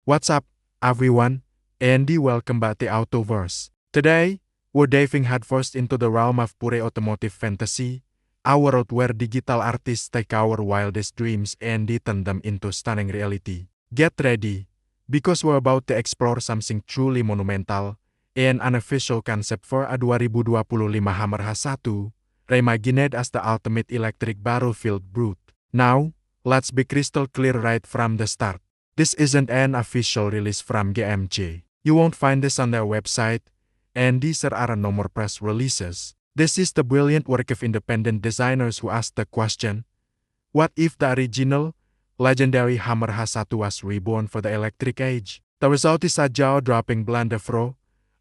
What's up, everyone? Andy, welcome back to Autoverse. Today, we're diving headfirst into the realm of pure automotive fantasy, a world where digital artists take our wildest dreams and turn them into stunning reality. Get ready, because we're about to explore something truly monumental, an unofficial concept for a 2025 Hummer H1, reimagined as the ultimate electric battlefield brute. Now, let's be crystal clear right from the start. This isn't an official release from GMC. You won't find this on their website, and these are no more press releases. This is the brilliant work of independent designers who asked the question, what if the original, legendary Hummer H1 was reborn for the electric age? The result is a jaw-dropping blend of raw,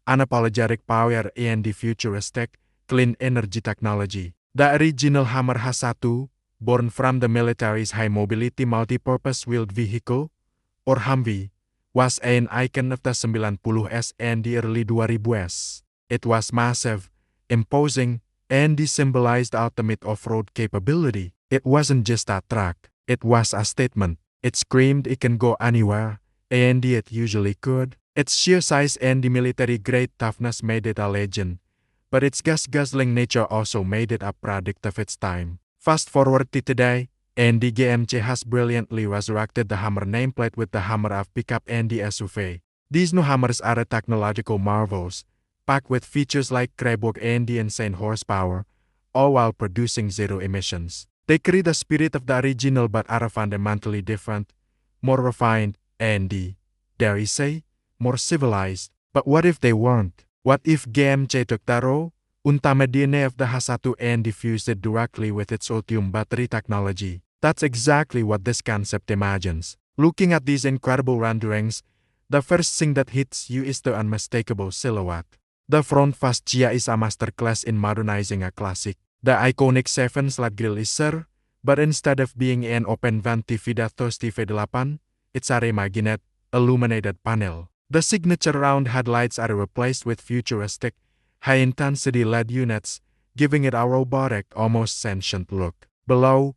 unapologetic power and the futuristic, clean energy technology. The original Hummer H1, born from the military's high-mobility multi-purpose wheeled vehicle, or Humvee, was an icon of the 90s and the early 2000s. It was massive, imposing, and symbolized ultimate off-road capability. It wasn't just a truck, it was a statement. It screamed it can go anywhere, and it usually could. Its sheer size and the military-grade toughness made it a legend, but its gas-guzzling nature also made it a product of its time. Fast forward to today, and the GMC has brilliantly resurrected the Hummer nameplate with the Hummer of pickup and the SUV. These new Hummers are technological marvels, packed with features like Crabwalk and the insane horsepower, all while producing zero emissions. They carry the spirit of the original but are fundamentally different, more refined, and dare I say, more civilized. But what if they weren't? What if GMC took the raw, untamed DNA of the H1 and diffused it directly with its lithium battery technology? That's exactly what this concept imagines. Looking at these incredible renderings, the first thing that hits you is the unmistakable silhouette. The front fascia is a masterclass in modernizing a classic. The iconic 7-slat grille is there, but instead of being an open-vent TV-30 V8, it's a reimagined, illuminated panel. The signature round headlights are replaced with futuristic, high-intensity LED units, giving it a robotic, almost sentient look. Below,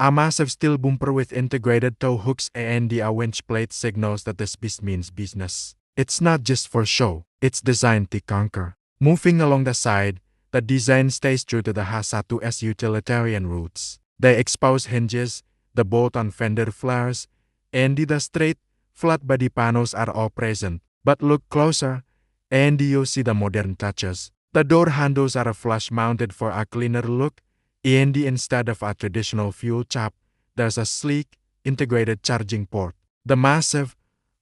a massive steel bumper with integrated tow hooks and a winch plate signals that this beast means business. It's not just for show, it's designed to conquer. Moving along the side, the design stays true to the H1's utilitarian roots. The exposed hinges, the bolt-on fender flares, and the straight, flat body panels are all present. But look closer, and you'll see the modern touches. The door handles are flush-mounted for a cleaner look, and instead of a traditional fuel tap, there's a sleek, integrated charging port. The massive,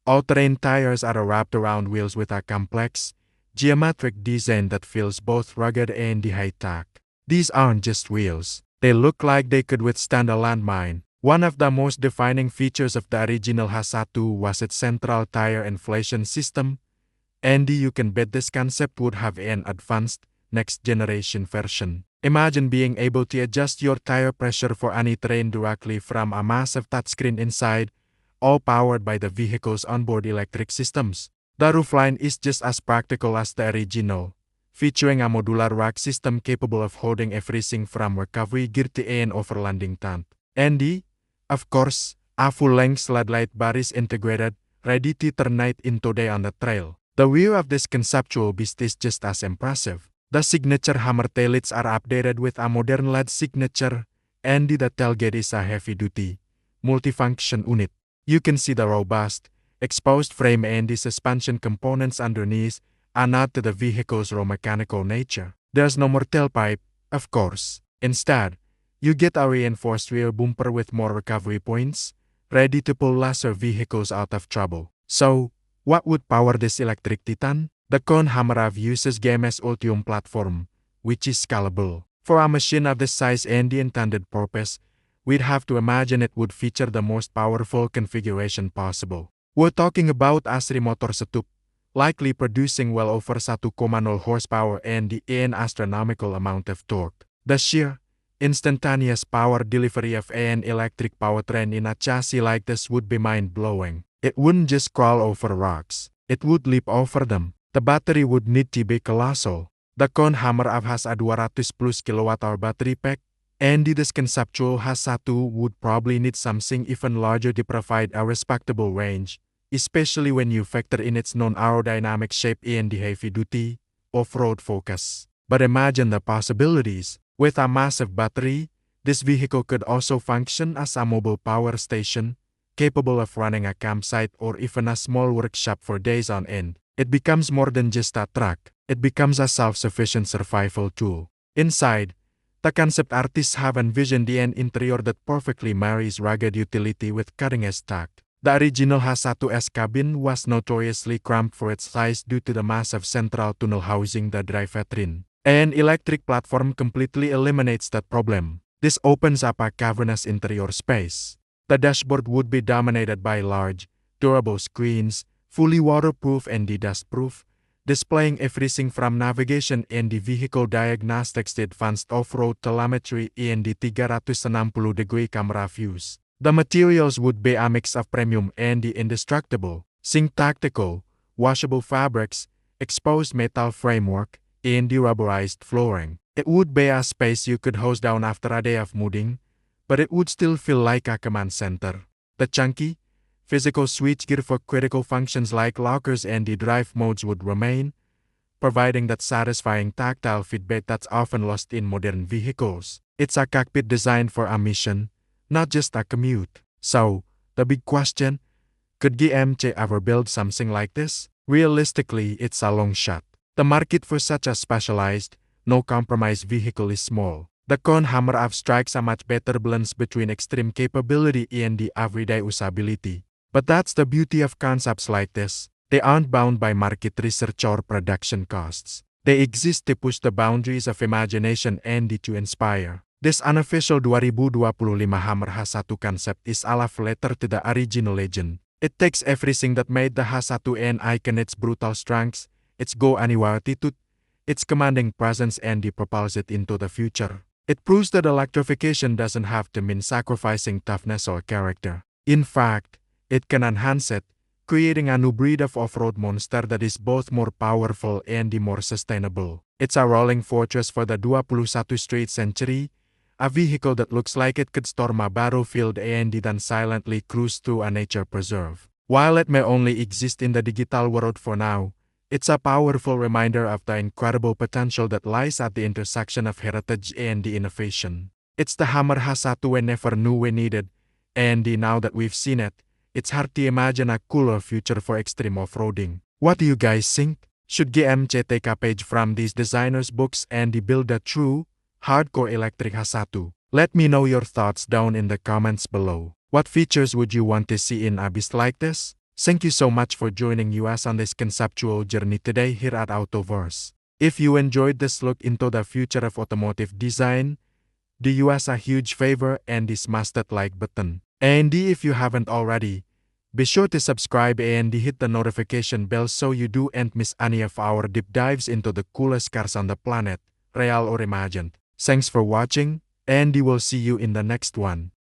all-terrain tires are wrapped around wheels with a complex, geometric design that feels both rugged and high-tech. These aren't just wheels. They look like they could withstand a landmine. One of the most defining features of the original H1 was its central tire inflation system, and you can bet this concept would have an advanced, next-generation version. Imagine being able to adjust your tire pressure for any terrain directly from a massive touchscreen inside, all powered by the vehicle's onboard electric systems. The roofline is just as practical as the original, featuring a modular rack system capable of holding everything from recovery gear to an overlanding tent. And of course, a full-length LED bar is integrated, ready to turn night into day on the trail. The rear of this conceptual beast is just as impressive. The signature Hummer taillights are updated with a modern LED signature, and the tailgate is a heavy-duty, multifunction unit. You can see the robust, exposed frame and the suspension components underneath, a nod to the vehicle's raw mechanical nature. There's no more tailpipe, of course. Instead, you get a reinforced rear bumper with more recovery points, ready to pull lesser vehicles out of trouble. So, what would power this electric titan? The Hummer uses GM's Ultium platform, which is scalable. For a machine of this size and the intended purpose, we'd have to imagine it would feature the most powerful configuration possible. We're talking about Asri motor setup, likely producing well over 1.0 horsepower and an astronomical amount of torque. The sheer, instantaneous power delivery of an electric powertrain in a chassis like this would be mind-blowing. It wouldn't just crawl over rocks, it would leap over them. The battery would need to be colossal. The Hummer has a 200+ kWh battery pack, and this conceptual H1 would probably need something even larger to provide a respectable range, especially when you factor in its non-aerodynamic shape and heavy-duty, off-road focus. But imagine the possibilities. With a massive battery, this vehicle could also function as a mobile power station, capable of running a campsite or even a small workshop for days on end. It becomes more than just a truck. It becomes a self-sufficient survival tool. Inside, the concept artists have envisioned an interior that perfectly marries rugged utility with cutting-edge tech. The original H1's cabin was notoriously cramped for its size due to the massive central tunnel housing the drivetrain. An electric platform completely eliminates that problem. This opens up a cavernous interior space. The dashboard would be dominated by large, durable screens, fully waterproof and dust-proof, displaying everything from navigation and the vehicle diagnostics to advanced off-road telemetry and the 360-degree camera views. The materials would be a mix of premium and the indestructible, syntactical, washable fabrics, exposed metal framework, and the rubberized flooring. It would be a space you could hose down after a day of modding, but it would still feel like a command center. The chunky, physical switchgear for critical functions like lockers and the drive modes would remain, providing that satisfying tactile feedback that's often lost in modern vehicles. It's a cockpit designed for a mission, not just a commute. So, the big question, could GMC ever build something like this? Realistically, it's a long shot. The market for such a specialized, no-compromise vehicle is small. The Hummer H1 strikes a much better balance between extreme capability and the everyday usability. But that's the beauty of concepts like this. They aren't bound by market research or production costs. They exist to push the boundaries of imagination and to inspire. This unofficial 2025 Hummer H1 concept is a love letter to the original legend. It takes everything that made the H1 an icon, its brutal strengths, its go-anywhere attitude, its commanding presence, and propels it into the future. It proves that electrification doesn't have to mean sacrificing toughness or character. In fact, it can enhance it, creating a new breed of off-road monster that is both more powerful and more sustainable. It's a rolling fortress for the 21st century, a vehicle that looks like it could storm a battlefield and then silently cruise through a nature preserve. While it may only exist in the digital world for now, it's a powerful reminder of the incredible potential that lies at the intersection of heritage and innovation. It's the Hummer H1 we never knew we needed, and now that we've seen it, it's hard to imagine a cooler future for extreme off-roading. What do you guys think? Should GMC take a page from these designers' books and build a true, hardcore electric H1? Let me know your thoughts down in the comments below. What features would you want to see in a beast like this? Thank you so much for joining us on this conceptual journey today here at Autoverse. If you enjoyed this look into the future of automotive design, do us a huge favor and smash that like button. And if you haven't already, be sure to subscribe and hit the notification bell so you don't miss any of our deep dives into the coolest cars on the planet, real or imagined. Thanks for watching, and we'll see you in the next one.